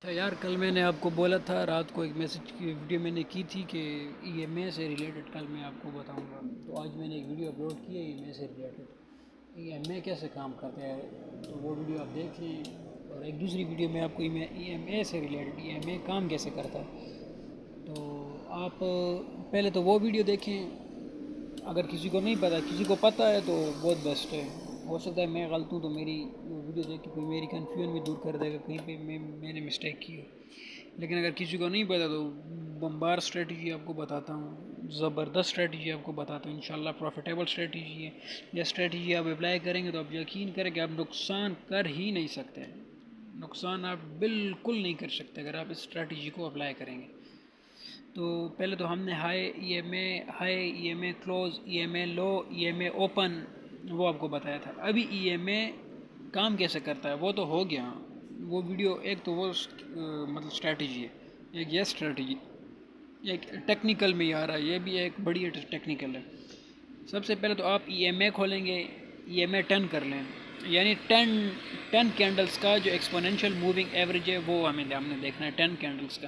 اچھا یار، کل میں نے آپ کو بولا تھا، رات کو ایک میسج کی ویڈیو میں نے کی تھی کہ ای ایم اے سے ریلیٹڈ کل میں آپ کو بتاؤں گا. تو آج میں نے ایک ویڈیو اپلوڈ کی ہے ای ایم اے سے ریلیٹڈ، ای ایم اے کیسے کام کرتا ہے. تو وہ ویڈیو آپ دیکھ لیں. اور ایک دوسری ویڈیو میں آپ کو ای ایم اے سے ریلیٹڈ ای ایم اے کام کیسے کرتا ہے. تو آپ پہلے تو وہ ویڈیو دیکھیں. اگر کسی کو نہیں پتہ، کسی کو پتہ ہے تو بہت بیسٹ ہے. ہو سکتا ہے میں غلط ہوں تو میری وہ ویڈیو دیکھ کے کوئی میری کنفیوژن بھی دور کر دے گا، کہیں پہ میں نے مسٹیک کی ہو. لیکن اگر کسی کو نہیں پتہ تو بمبار اسٹریٹجی آپ کو بتاتا ہوں، زبردست اسٹریٹجی آپ کو بتاتا ہوں. انشاءاللہ پروفیٹیبل اسٹریٹجی ہے. یہ اسٹریٹجی آپ اپلائی کریں گے تو آپ یقین کریں کہ آپ نقصان کر ہی نہیں سکتے. نقصان آپ بالکل نہیں کر سکتے اگر آپ اس اسٹریٹجی کو اپلائی کریں گے. تو پہلے تو ہم نے high E M A close, E M A low, E M A open, وہ آپ کو بتایا تھا. ابھی ای ایم اے کام کیسے کرتا ہے وہ تو ہو گیا. وہ ویڈیو ایک تو وہ مطلب اسٹریٹجی ہے، ایک یہ اسٹریٹجی، ایک ٹیکنیکل میں آ رہا ہے، یہ بھی ایک بڑی ٹیکنیکل ہے. سب سے پہلے تو آپ ای ایم اے کھولیں گے، ای ایم اے 10 کر لیں، یعنی 10 کینڈلز کا جو ایکسپوننشیل موونگ ایوریج ہے وہ ہم نے دیکھنا ہے 10 کینڈلز کا.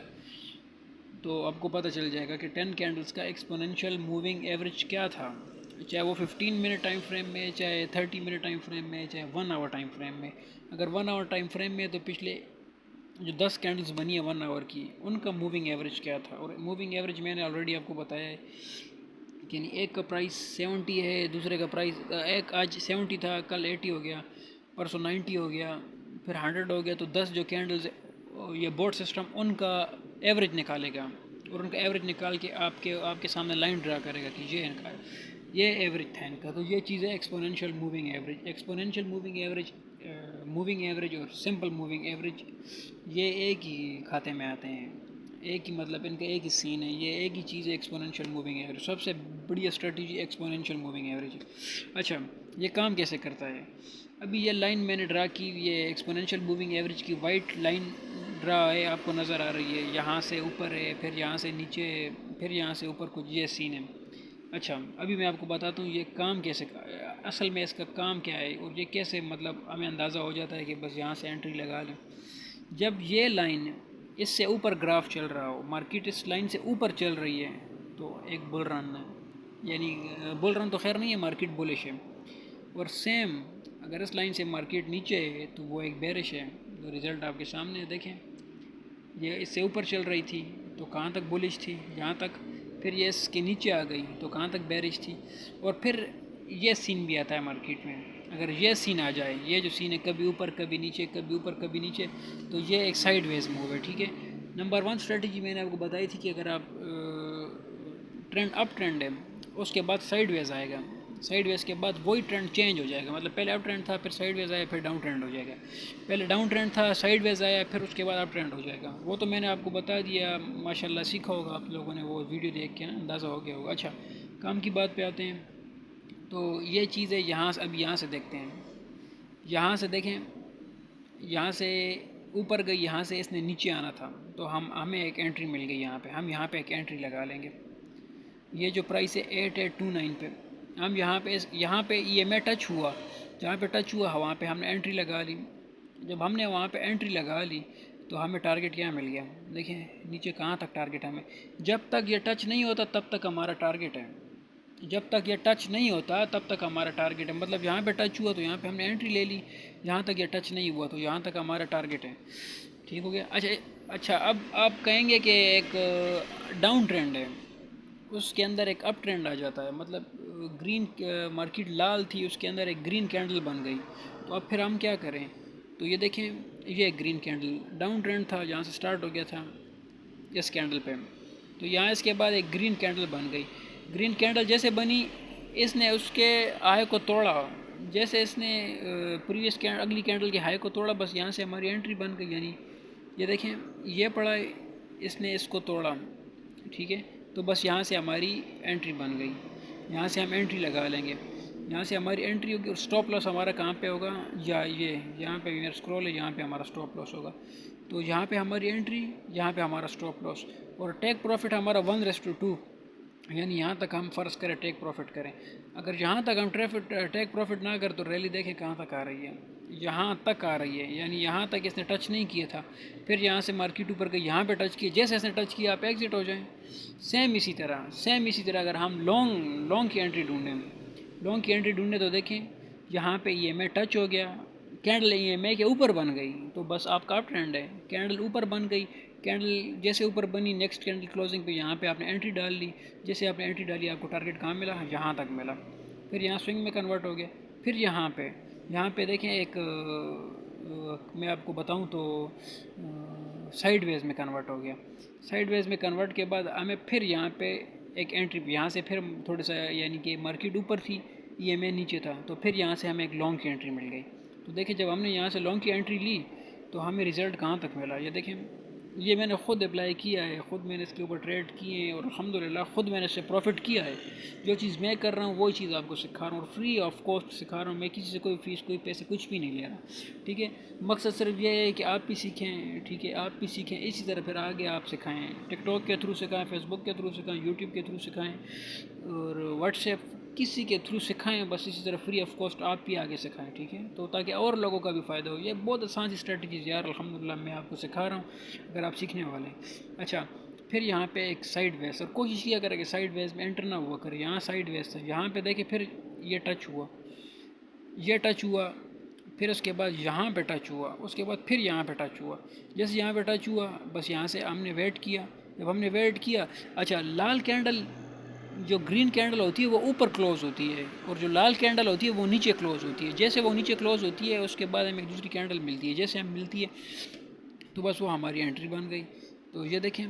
تو آپ کو پتہ چل جائے گا کہ 10 کینڈلز کا ایکسپوننشیل موونگ ایوریج کیا تھا، چاہے وہ 15 منٹ ٹائم فریم میں، چاہے 30 منٹ ٹائم فریم میں، چاہے 1 آور ٹائم فریم میں. اگر 1 آور ٹائم فریم میں تو پچھلے جو 10 کینڈلز بنی ہے 1 آور کی، ان کا موونگ ایوریج کیا تھا. اور موونگ ایوریج میں نے آلریڈی آپ کو بتایا ہے کہ ایک کا پرائس 70 ہے، دوسرے کا پرائس ایک آج 70 تھا، کل 80 ہو گیا، پرسوں 90 ہو گیا، پھر 100 ہو گیا. تو 10 جو کینڈلز یہ بورڈ سسٹم ان کا ایوریج نکالے گا، اور ان کا ایوریج نکال کے آپ کے سامنے لائن ڈرا کرے گا کہ یہ ایوریج تھا ان کا. تو یہ چیز ہے exponential moving average. Exponential moving average اور سمپل موونگ ایوریج یہ ایک ہی کھاتے میں آتے ہیں، ایک ہی مطلب ان کا ایک ہی سین ہے. یہ ایک ہی چیز ہے ایکسپوننشیل موونگ ایوریج. سب سے بڑی اسٹریٹجی ایکسپوننشیل موونگ ایوریج ہے. اچھا، یہ کام کیسے کرتا ہے. ابھی یہ لائن میں نے ڈرا کی، یہ ایکسپوننشیل موونگ ایوریج کی وائٹ لائن ڈرا ہے، آپ کو نظر آ رہی ہے. یہاں سے اوپر ہے، پھر یہاں سے نیچے ہے، پھر یہاں سے اوپر کچھ یہ سین ہے. اچھا، ابھی میں آپ کو بتاتا ہوں یہ کام کیسے، اصل میں اس کا کام کیا ہے اور یہ کیسے مطلب ہمیں اندازہ ہو جاتا ہے کہ بس یہاں سے انٹری لگا لیں. جب یہ لائن اس سے اوپر گراف چل رہا ہو، مارکیٹ اس لائن سے اوپر چل رہی ہے، تو ایک بل رن ہے. یعنی بل رن تو خیر نہیں ہے، مارکیٹ بولش ہے. اور سیم اگر اس لائن سے مارکیٹ نیچے ہے تو وہ ایک بیرش ہے. تو رزلٹ آپ کے سامنے دیکھیں، یہ اس سے اوپر چل رہی تھی تو کہاں تک بولش تھی، یہاں تک. پھر یہ اس کے نیچے آ گئی تو کہاں تک بیرش تھی. اور پھر یہ سین بھی آتا ہے مارکیٹ میں. اگر یہ سین آ جائے، یہ جو سین ہے کبھی اوپر کبھی نیچے، کبھی اوپر کبھی نیچے، تو یہ ایک سائیڈ ویز موو ہے. ٹھیک ہے. نمبر 1 اسٹریٹجی میں نے آپ کو بتائی تھی کہ اگر آپ ٹرینڈ اپ ٹرینڈ ہے، اس کے بعد سائیڈ ویز آئے گا، سائیڈ ویز کے بعد وہی ٹرینڈ چینج ہو جائے گا. مطلب پہلے اپ ٹرینڈ تھا، پھر سائیڈ ویز آیا، پھر ڈاؤن ٹرینڈ ہو جائے گا. پہلے ڈاؤن ٹرینڈ تھا، سائیڈ ویز آیا، پھر اس کے بعد اپ ٹرینڈ ہو جائے گا. وہ تو میں نے آپ کو بتا دیا، ماشاءاللہ سیکھا ہوگا آپ لوگوں نے، وہ ویڈیو دیکھ کے نا اندازہ ہو گیا ہوگا. اچھا، کام کی بات پہ آتے ہیں. تو یہ چیز ہے یہاں سے. اب یہاں سے دیکھتے ہیں، یہاں سے دیکھیں، یہاں سے اوپر گئی، یہاں سے اس نے نیچے آنا تھا، تو ہمیں ایک انٹری مل گئی یہاں پہ. ہم یہاں پہ ایک انٹری لگا لیں گے. یہ جو پرائس ہے 8829 پہ، ہم یہاں پہ ای ایم اے ٹچ ہوا، جہاں پہ ٹچ ہوا وہاں پہ ہم نے انٹری لگا لی. جب ہم نے وہاں پہ انٹری لگا لی تو ہمیں ٹارگٹ کیا مل گیا. دیکھیں نیچے کہاں تک ٹارگٹ ہمیں، جب تک یہ ٹچ نہیں ہوتا تب تک ہمارا ٹارگٹ ہے. جب تک یہ ٹچ نہیں ہوتا تب تک ہمارا ٹارگٹ ہے. مطلب یہاں پہ ٹچ ہوا تو یہاں پہ ہم نے انٹری لے لی، جہاں تک یہ ٹچ نہیں ہوا تو یہاں تک ہمارا ٹارگٹ ہے. ٹھیک ہو گیا. اچھا اب آپ کہیں گے کہ ایک ڈاؤن ٹرینڈ ہے، اس کے اندر ایک اپ ٹرینڈ آ جاتا ہے. مطلب گرین مارکیٹ لال تھی، اس کے اندر ایک گرین کینڈل بن گئی، تو اب پھر ہم کیا کریں. تو یہ دیکھیں، یہ گرین کینڈل ڈاؤن ٹرینڈ تھا، جہاں سے سٹارٹ ہو گیا تھا اس کینڈل پہ. تو یہاں اس کے بعد ایک گرین کینڈل بن گئی. گرین کینڈل جیسے بنی، اس نے اس کے ہائی کو توڑا. جیسے اس نے اگلی کینڈل کے ہائی کو توڑا، بس یہاں سے ہماری انٹری بن گئی. یعنی یہ دیکھیں، یہ پڑا، اس نے اس کو توڑا. ٹھیک ہے. تو بس یہاں سے ہماری انٹری بن گئی. یہاں سے ہم انٹری لگا لیں گے. یہاں سے ہماری انٹری ہوگی، اور سٹاپ لاس ہمارا کہاں پہ ہوگا، یا یہاں پہ میرا اسکرول ہے، یہاں پہ ہمارا سٹاپ لاس ہوگا. تو یہاں پہ ہماری انٹری، یہاں پہ ہمارا سٹاپ لاس، اور ٹیک پروفٹ ہمارا 1:2. یعنی یہاں تک ہم فرض کریں ٹیک پروفٹ کریں. اگر یہاں تک ہم ٹیک پروفٹ نہ کریں تو ریلی دیکھیں کہاں تک آ رہی ہے. یہاں تک آ رہی ہے، یعنی یہاں تک اس نے ٹچ نہیں کیا تھا، پھر یہاں سے مارکیٹ اوپر گئی، یہاں پہ ٹچ کیا، جیسے اس نے ٹچ کیا آپ ایگزٹ ہو جائیں۔ سیم اسی طرح اگر ہم لانگ کی انٹری ڈھونڈیں تو دیکھیں یہاں پہ ای ایم اے ٹچ ہو گیا، کینڈل ای ایم اے کے اوپر بن گئی تو بس آپ کا اپ ٹرینڈ ہے، کینڈل اوپر بن گئی، کینڈل جیسے اوپر بنی نیکسٹ کینڈل کلوزنگ پہ یہاں پہ آپ نے انٹری ڈال لی، جیسے آپ نے انٹری ڈالی آپ کو ٹارگیٹ کہاں ملا، یہاں تک ملا، پھر یہاں سوئنگ میں کنورٹ ہو گیا، پھر یہاں پہ دیکھیں ایک میں آپ کو بتاؤں تو سائیڈ ویز میں کنورٹ ہو گیا، سائیڈ ویز میں کنورٹ کے بعد ہمیں پھر یہاں پہ ایک انٹری، یہاں سے پھر تھوڑا سا یعنی کہ مارکیٹ اوپر تھی، ای ایم اے نیچے تھا، تو پھر یہاں سے ہمیں ایک لانگ کی انٹری مل گئی۔ تو دیکھیں جب ہم نے یہاں سے لانگ کی انٹری لی تو ہمیں ریزلٹ کہاں تک ملا، یہ دیکھیں یہ میں نے خود اپلائی کیا ہے، خود میں نے اس کے اوپر ٹریڈ کیے ہیں اور الحمدللہ خود میں نے اس سے پروفٹ کیا ہے۔ جو چیز میں کر رہا ہوں وہی چیز آپ کو سکھا رہا ہوں اور فری آف کاسٹ سکھا رہا ہوں، میں کسی سے کوئی فیس کوئی پیسے کچھ بھی نہیں لے رہا، ٹھیک ہے۔ مقصد صرف یہ ہے کہ آپ بھی سیکھیں، ٹھیک ہے، آپ بھی سیکھیں، اسی طرح پھر آگے آپ سکھائیں، ٹک ٹاک کے تھرو سکھائیں، فیس بک کے تھرو سکھائیں، یوٹیوب کے تھرو سکھائیں اور واٹس ایپ کسی کے تھرو سکھائیں، بس اسی طرح فری آف کاسٹ آپ بھی آگے سکھائیں، ٹھیک ہے، تو تاکہ اور لوگوں کا بھی فائدہ ہو۔ یہ بہت آسان سی اسٹریٹجیز یار الحمدللہ میں آپ کو سکھا رہا ہوں اگر آپ سیکھنے والے ہیں۔ اچھا پھر یہاں پہ ایک سائیڈ ویز، اور کوشش کیا کرے کہ سائیڈ ویز میں انٹر نہ ہوا کرے، یہاں سائیڈ ویز تھا، یہاں پہ دیکھیں پھر یہ ٹچ ہوا، پھر اس کے بعد یہاں پہ ٹچ ہوا، اس کے بعد پھر یہاں پہ ٹچ ہوا، جیسے یہاں پہ ٹچ ہوا بس یہاں سے ہم نے ویٹ کیا، جب ہم نے ویٹ کیا اچھا لال کینڈل جو گرین کینڈل ہوتی ہے وہ اوپر کلوز ہوتی ہے اور جو لال کینڈل ہوتی ہے وہ نیچے کلوز ہوتی ہے، جیسے وہ نیچے کلوز ہوتی ہے اس کے بعد ہمیں ایک دوسری کینڈل ملتی ہے، جیسے ہم ملتی ہے تو بس وہ ہماری انٹری بن گئی۔ تو یہ دیکھیں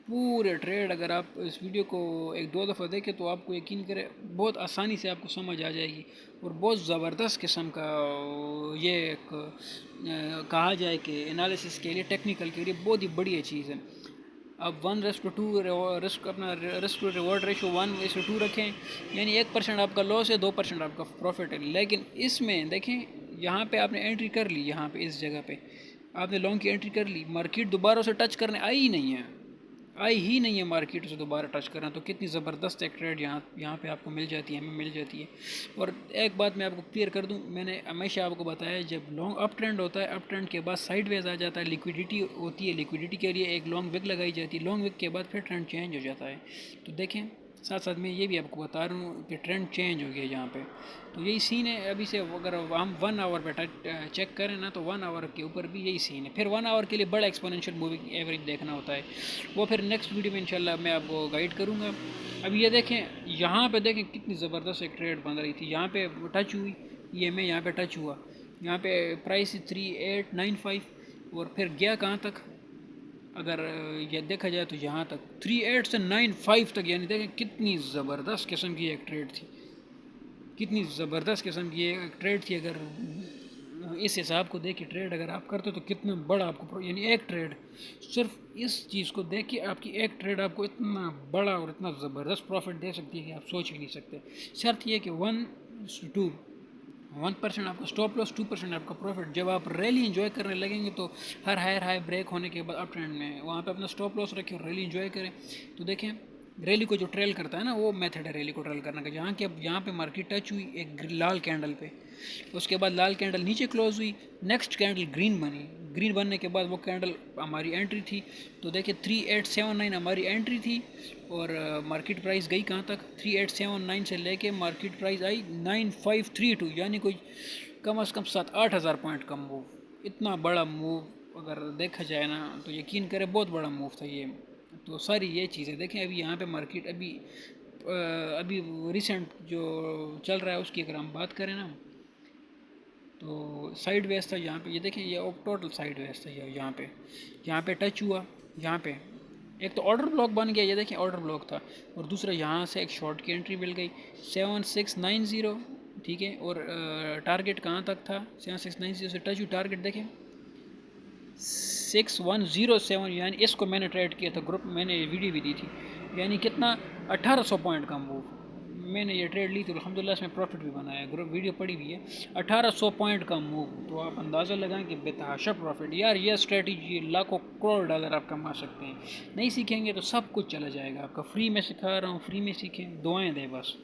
پورے ٹریڈ اگر آپ اس ویڈیو کو ایک دو دفعہ دیکھیں تو آپ کو یقین کرے بہت آسانی سے آپ کو سمجھ آ جائے گی اور بہت زبردست قسم کا یہ ایک کہا جائے کہ انالیسس کے لیے ٹیکنیکل کے لیے بہت ہی بڑی چیز ہے۔ اب 1:2 رسک ٹو ریوارڈ ریشو 1:2 رکھیں، یعنی 1% آپ کا لاس ہے، 2% آپ کا پروفٹ ہے، لیکن اس میں دیکھیں یہاں پہ آپ نے انٹری کر لی، یہاں پہ اس جگہ پہ آپ نے لانگ کی انٹری کر لی، مارکیٹ دوبارہ سے ٹچ کرنے آئی ہی نہیں ہے مارکیٹ سے دوبارہ ٹچ کرنا، تو کتنی زبردست ایک ٹریڈ یہاں پہ آپ کو مل جاتی ہے، ہمیں مل جاتی ہے۔ اور ایک بات میں آپ کو کلیئر کر دوں، میں نے ہمیشہ آپ کو بتایا جب لانگ اپ ٹرینڈ ہوتا ہے، اپ ٹرینڈ کے بعد سائیڈ ویز آ جاتا ہے، لیکویڈیٹی ہوتی ہے، لیکویڈیٹی کے لیے ایک لانگ وک لگائی جاتی ہے، لانگ وک کے بعد پھر ٹرینڈ چینج ہو جاتا ہے۔ تو دیکھیں ساتھ ساتھ میں یہ بھی آپ کو بتا رہا ہوں کہ ٹرینڈ چینج ہو گیا یہاں پہ، تو یہی سین ہے ابھی سے۔ اگر ہم 1 آور پہ چیک کریں نا تو 1 آور کے اوپر بھی یہی سین ہے، پھر 1 آور کے لیے بڑا ایکسپوننشیل موونگ ایوریج دیکھنا ہوتا ہے، وہ پھر نیکسٹ ویڈیو میں انشاءاللہ میں آپ کو گائیڈ کروں گا۔ اب یہ دیکھیں یہاں پہ دیکھیں کتنی زبردست ایک ٹریڈ بن رہی تھی، یہاں پہ ٹچ ہوئی، یہ میں یہاں پہ ٹچ ہوا، یہاں پہ پرائس 3895 اور پھر گیا کہاں تک، اگر یہ دیکھا جائے تو یہاں تک 38 سے 95 تک، یعنی دیکھیں کتنی زبردست قسم کی ایک ٹریڈ تھی، کتنی زبردست قسم کی ایک ٹریڈ تھی۔ اگر اس حساب کو دیکھ کے ٹریڈ اگر آپ کرتے تو کتنا بڑا آپ کو، یعنی ایک ٹریڈ صرف اس چیز کو دیکھ کے آپ کی ایک ٹریڈ آپ کو اتنا بڑا اور اتنا زبردست پروفٹ دے سکتی ہے کہ آپ سوچ بھی نہیں سکتے۔ شرط یہ کہ 1% آپ کا اسٹاپ لاس، 2% آپ کا پروفٹ۔ جب آپ ریلی انجوائے کرنے لگیں گے تو ہر ہائی بریک ہونے کے بعد اپ ٹرینڈ میں وہاں پہ اپنا اسٹاپ لاس رکھیں اور ریلی انجوائے کریں۔ تو دیکھیں ریلی کو جو ٹریل کرتا ہے نا وہ میتھڈ ہے ریلی کو ٹریل کرنے کا، یہاں پہ مارکیٹ ٹچ ہوئی ایک لال کینڈل پہ، اس کے بعد لال کینڈل نیچے کلوز ہوئی، نیکسٹ کینڈل گرین بنی، گرین بننے کے بعد وہ کینڈل ہماری انٹری تھی، تو دیکھیں 3879 ہماری انٹری تھی اور مارکیٹ پرائس گئی کہاں تک، 3879 سے لے کے مارکیٹ پرائس آئی 9532، یعنی کوئی کم از کم 7-8 ہزار پوائنٹ کا موو، اتنا بڑا موو اگر دیکھا جائے نا تو یقین کرے بہت بڑا موو تھا یہ۔ تو ساری یہ چیزیں دیکھیں ابھی یہاں پہ مارکیٹ ابھی ریسنٹ جو چل رہا ہے اس کی اگر ہم بات کریں نا تو سائیڈ ویز تھا یہاں پہ، یہ دیکھیں یہ ٹوٹل سائیڈ ویز تھا، یہاں پہ ٹچ ہوا، یہاں پہ ایک تو آرڈر بلاک بن گیا، یہ دیکھیں آرڈر بلاک تھا، اور دوسرا یہاں سے ایک شارٹ کی انٹری مل گئی 7690، ٹھیک ہے، اور ٹارگٹ کہاں تک تھا 7690 سے ٹچ ہوئی، ٹارگٹ دیکھیں 6107، یعنی اس کو میں نے ٹریڈ کیا تھا گروپ، میں نے ویڈیو بھی دی تھی، یعنی کتنا 1800 پوائنٹ کا موو میں نے یہ ٹریڈ لی تھی، الحمدللہ اس میں پروفٹ بھی بنایا ہے، گروپ ویڈیو پڑی ہوئی ہے 1800 پوائنٹ کا موو، تو آپ اندازہ لگائیں کہ بے تحاشا پروفٹ یار، یہ اسٹریٹجی لاکھوں کروڑ ڈالر آپ کما سکتے ہیں، نہیں سیکھیں گے تو سب کچھ چلا جائے گا آپ کا، فری میں سکھا رہا ہوں، فری میں سیکھیں، دعائیں دیں بس۔